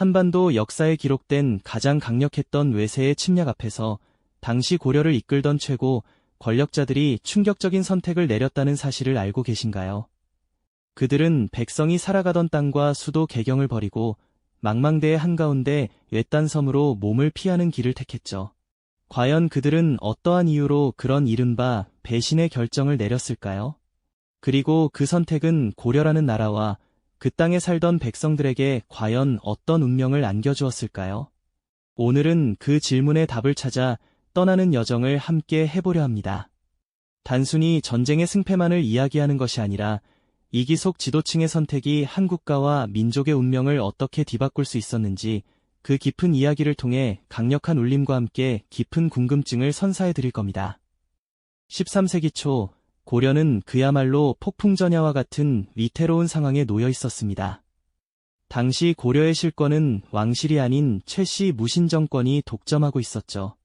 한반도 역사에 기록된 가장 강력했던 외세의 침략 앞에서 당시 고려를 이끌던 최고 권력자들이 충격적인 선택을 내렸다는 사실을 알고 계신가요? 그들은 백성이 살아가던 땅과 수도 개경을 버리고 망망대해 한가운데 외딴 섬으로 몸을 피하는 길을 택했죠. 과연 그들은 어떠한 이유로 그런 이른바 배신의 결정을 내렸을까요? 그리고 그 선택은 고려라는 나라와 그 땅에 살던 백성들에게 과연 어떤 운명을 안겨주었을까요? 오늘은 그 질문의 답을 찾아 떠나는 여정을 함께 해보려 합니다. 단순히 전쟁의 승패만을 이야기하는 것이 아니라 이기속 지도층의 선택이 한 국가와 민족의 운명을 어떻게 뒤바꿀 수 있었는지 그 깊은 이야기를 통해 강력한 울림과 함께 깊은 궁금증을 선사해 드릴 겁니다. 13세기 초 고려는 그야말로 폭풍전야와 같은 위태로운 상황에 놓여 있었습니다. 당시 고려의 실권은 왕실이 아닌 최씨 무신정권이 독점하고 있었죠.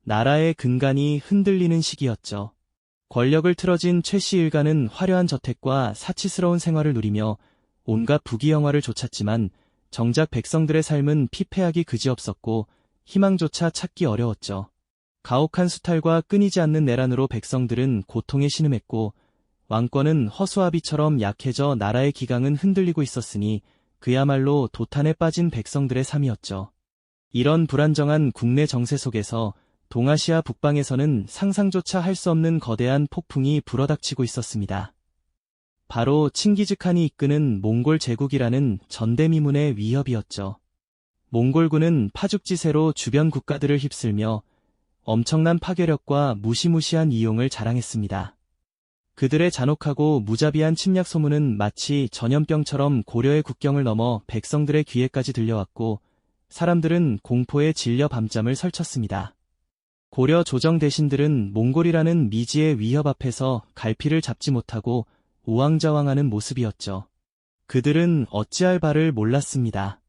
나라의 근간이 흔들리는 시기였죠. 권력을 틀어진 최씨 일가는 화려한 저택과 사치스러운 생활을 누리며 온갖 부귀영화를 좇았지만 정작 백성들의 삶은 피폐하기 그지없었고 희망조차 찾기 어려웠죠. 가혹한 수탈과 끊이지 않는 내란으로 백성들은 고통에 신음했고 왕권은 허수아비처럼 약해져 나라의 기강은 흔들리고 있었으니 그야말로 도탄에 빠진 백성들의 삶이었죠. 이런 불안정한 국내 정세 속에서 동아시아 북방에서는 상상조차 할 수 없는 거대한 폭풍이 불어닥치고 있었습니다. 바로 칭기즈칸이 이끄는 몽골 제국이라는 전대미문의 위협이었죠. 몽골군은 파죽지세로 주변 국가들을 휩쓸며 엄청난 파괴력과 무시무시한 이용을 자랑했습니다. 그들의 잔혹하고 무자비한 침략 소문은 마치 전염병처럼 고려의 국경을 넘어 백성들의 귀에까지 들려왔고 사람들은 공포에 질려 밤잠을 설쳤습니다. 고려 조정 대신들은 몽골이라는 미지의 위협 앞에서 갈피를 잡지 못하고 우왕좌왕하는 모습이었죠. 그들은 어찌할 바를 몰랐습니다.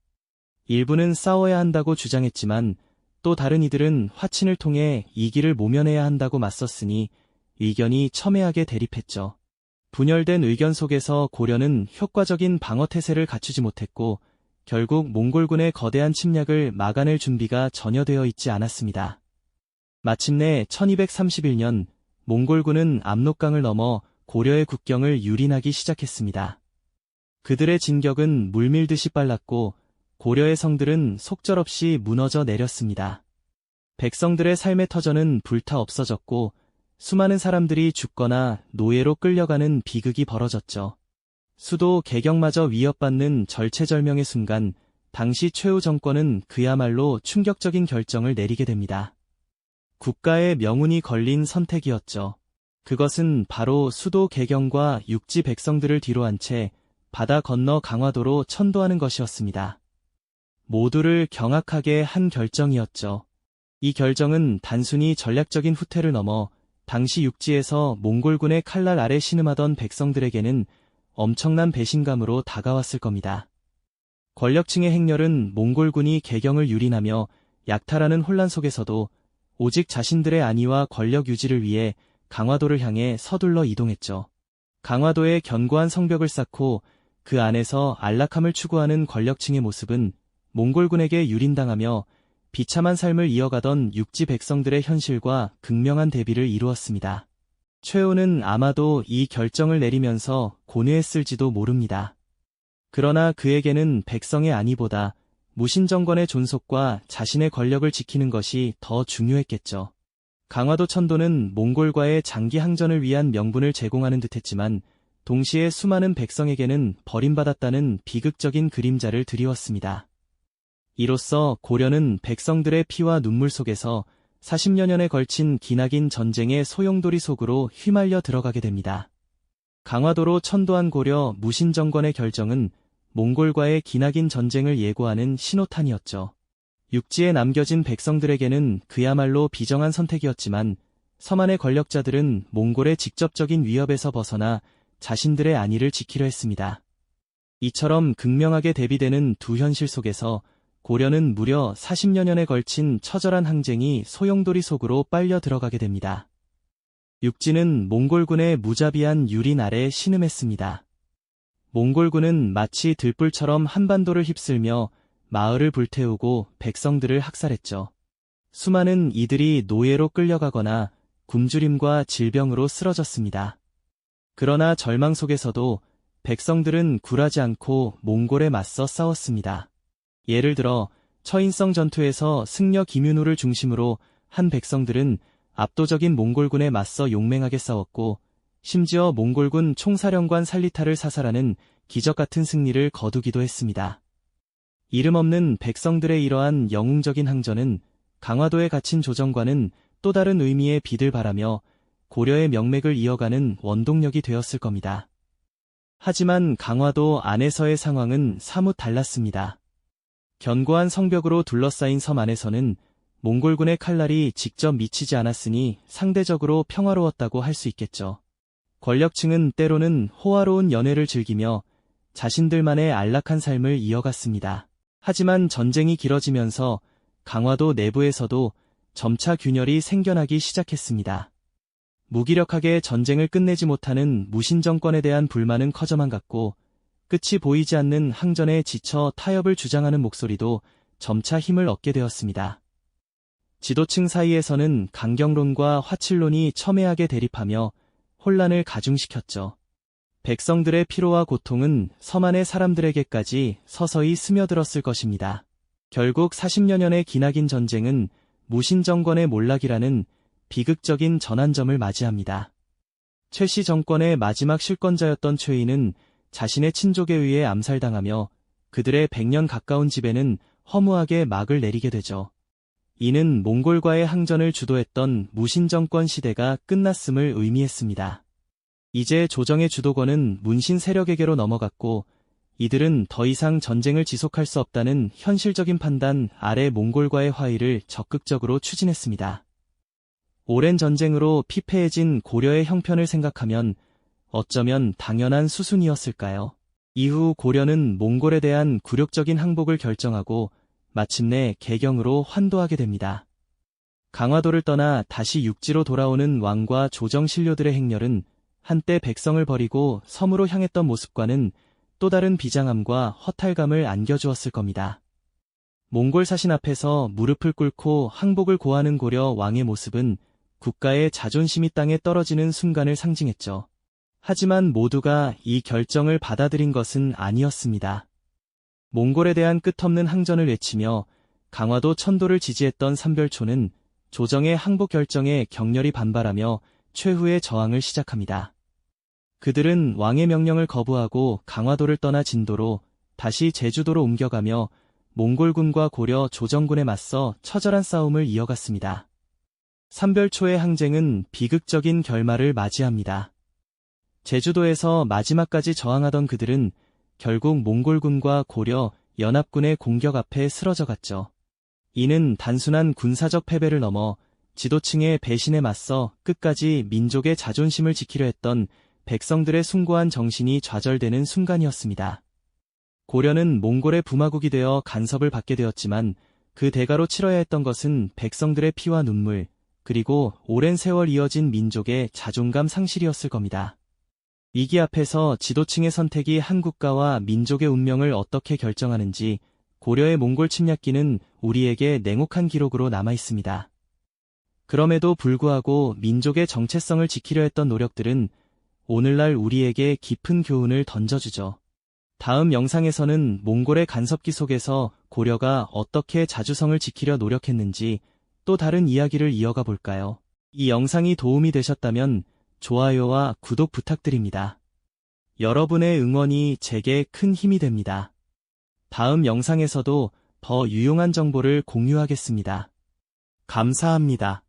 일부는 싸워야 한다고 주장했지만 또 다른 이들은 화친을 통해 이 길을 모면해야 한다고 맞섰으니 의견이 첨예하게 대립했죠. 분열된 의견 속에서 고려는 효과적인 방어태세를 갖추지 못했고 결국 몽골군의 거대한 침략을 막아낼 준비가 전혀 되어 있지 않았습니다. 마침내 1231년 몽골군은 압록강을 넘어 고려의 국경을 유린하기 시작했습니다. 그들의 진격은 물밀듯이 빨랐고 고려의 성들은 속절없이 무너져 내렸습니다. 백성들의 삶의 터전은 불타 없어졌고 수많은 사람들이 죽거나 노예로 끌려가는 비극이 벌어졌죠. 수도 개경마저 위협받는 절체절명의 순간 당시 최후 정권은 그야말로 충격적인 결정을 내리게 됩니다. 국가의 명운이 걸린 선택이었죠. 그것은 바로 수도 개경과 육지 백성들을 뒤로한 채 바다 건너 강화도로 천도하는 것이었습니다. 모두를 경악하게 한 결정이었죠. 이 결정은 단순히 전략적인 후퇴를 넘어 당시 육지에서 몽골군의 칼날 아래 신음하던 백성들에게는 엄청난 배신감으로 다가왔을 겁니다. 권력층의 행렬은 몽골군이 개경을 유린하며 약탈하는 혼란 속에서도 오직 자신들의 안위와 권력 유지를 위해 강화도를 향해 서둘러 이동했죠. 강화도에 견고한 성벽을 쌓고 그 안에서 안락함을 추구하는 권력층의 모습은 몽골군에게 유린당하며 비참한 삶을 이어가던 육지 백성들의 현실과 극명한 대비를 이루었습니다. 최후는 아마도 이 결정을 내리면서 고뇌했을지도 모릅니다. 그러나 그에게는 백성의 안위보다 무신정권의 존속과 자신의 권력을 지키는 것이 더 중요했겠죠. 강화도 천도는 몽골과의 장기 항전을 위한 명분을 제공하는 듯했지만 동시에 수많은 백성에게는 버림받았다는 비극적인 그림자를 드리웠습니다. 이로써 고려는 백성들의 피와 눈물 속에서 40여 년에 걸친 기나긴 전쟁의 소용돌이 속으로 휘말려 들어가게 됩니다. 강화도로 천도한 고려 무신정권의 결정은 몽골과의 기나긴 전쟁을 예고하는 신호탄이었죠. 육지에 남겨진 백성들에게는 그야말로 비정한 선택이었지만 서만의 권력자들은 몽골의 직접적인 위협에서 벗어나 자신들의 안위를 지키려 했습니다. 이처럼 극명하게 대비되는 두 현실 속에서 고려는 무려 40여 년에 걸친 처절한 항쟁이 소용돌이 속으로 빨려 들어가게 됩니다. 육지는 몽골군의 무자비한 유린 아래 신음했습니다. 몽골군은 마치 들불처럼 한반도를 휩쓸며 마을을 불태우고 백성들을 학살했죠. 수많은 이들이 노예로 끌려가거나 굶주림과 질병으로 쓰러졌습니다. 그러나 절망 속에서도 백성들은 굴하지 않고 몽골에 맞서 싸웠습니다. 예를 들어 처인성 전투에서 승려 김윤호를 중심으로 한 백성들은 압도적인 몽골군에 맞서 용맹하게 싸웠고, 심지어 몽골군 총사령관 살리타를 사살하는 기적 같은 승리를 거두기도 했습니다. 이름 없는 백성들의 이러한 영웅적인 항전은 강화도에 갇힌 조정과는 또 다른 의미의 빛을 발하며 고려의 명맥을 이어가는 원동력이 되었을 겁니다. 하지만 강화도 안에서의 상황은 사뭇 달랐습니다. 견고한 성벽으로 둘러싸인 섬 안에서는 몽골군의 칼날이 직접 미치지 않았으니 상대적으로 평화로웠다고 할 수 있겠죠. 권력층은 때로는 호화로운 연애를 즐기며 자신들만의 안락한 삶을 이어갔습니다. 하지만 전쟁이 길어지면서 강화도 내부에서도 점차 균열이 생겨나기 시작했습니다. 무기력하게 전쟁을 끝내지 못하는 무신 정권에 대한 불만은 커져만 갔고, 끝이 보이지 않는 항전에 지쳐 타협을 주장하는 목소리도 점차 힘을 얻게 되었습니다. 지도층 사이에서는 강경론과 화칠론이 첨예하게 대립하며 혼란을 가중시켰죠. 백성들의 피로와 고통은 섬 안의 사람들에게까지 서서히 스며들었을 것입니다. 결국 40여 년의 기나긴 전쟁은 무신 정권의 몰락이라는 비극적인 전환점을 맞이합니다. 최씨 정권의 마지막 실권자였던 최이는 자신의 친족에 의해 암살당하며 그들의 100년 가까운 지배는 허무하게 막을 내리게 되죠. 이는 몽골과의 항전을 주도했던 무신 정권 시대가 끝났음을 의미했습니다. 이제 조정의 주도권은 문신 세력에게로 넘어갔고, 이들은 더 이상 전쟁을 지속할 수 없다는 현실적인 판단 아래 몽골과의 화의를 적극적으로 추진했습니다. 오랜 전쟁으로 피폐해진 고려의 형편을 생각하면 어쩌면 당연한 수순이었을까요? 이후 고려는 몽골에 대한 굴욕적인 항복을 결정하고 마침내 개경으로 환도하게 됩니다. 강화도를 떠나 다시 육지로 돌아오는 왕과 조정 신료들의 행렬은 한때 백성을 버리고 섬으로 향했던 모습과는 또 다른 비장함과 허탈감을 안겨주었을 겁니다. 몽골 사신 앞에서 무릎을 꿇고 항복을 고하는 고려 왕의 모습은 국가의 자존심이 땅에 떨어지는 순간을 상징했죠. 하지만 모두가 이 결정을 받아들인 것은 아니었습니다. 몽골에 대한 끝없는 항전을 외치며 강화도 천도를 지지했던 삼별초는 조정의 항복 결정에 격렬히 반발하며 최후의 저항을 시작합니다. 그들은 왕의 명령을 거부하고 강화도를 떠나 진도로 다시 제주도로 옮겨가며 몽골군과 고려 조정군에 맞서 처절한 싸움을 이어갔습니다. 삼별초의 항쟁은 비극적인 결말을 맞이합니다. 제주도에서 마지막까지 저항하던 그들은 결국 몽골군과 고려 연합군의 공격 앞에 쓰러져갔죠. 이는 단순한 군사적 패배를 넘어 지도층의 배신에 맞서 끝까지 민족의 자존심을 지키려 했던 백성들의 숭고한 정신이 좌절되는 순간이었습니다. 고려는 몽골의 부마국이 되어 간섭을 받게 되었지만 그 대가로 치러야 했던 것은 백성들의 피와 눈물, 그리고 오랜 세월 이어진 민족의 자존감 상실이었을 겁니다. 위기 앞에서 지도층의 선택이 한 국가와 민족의 운명을 어떻게 결정하는지 고려의 몽골 침략기는 우리에게 냉혹한 기록으로 남아 있습니다. 그럼에도 불구하고 민족의 정체성을 지키려 했던 노력들은 오늘날 우리에게 깊은 교훈을 던져주죠. 다음 영상에서는 몽골의 간섭기 속에서 고려가 어떻게 자주성을 지키려 노력했는지 또 다른 이야기를 이어가 볼까요? 이 영상이 도움이 되셨다면 좋아요와 구독 부탁드립니다. 여러분의 응원이 제게 큰 힘이 됩니다. 다음 영상에서도 더 유용한 정보를 공유하겠습니다. 감사합니다.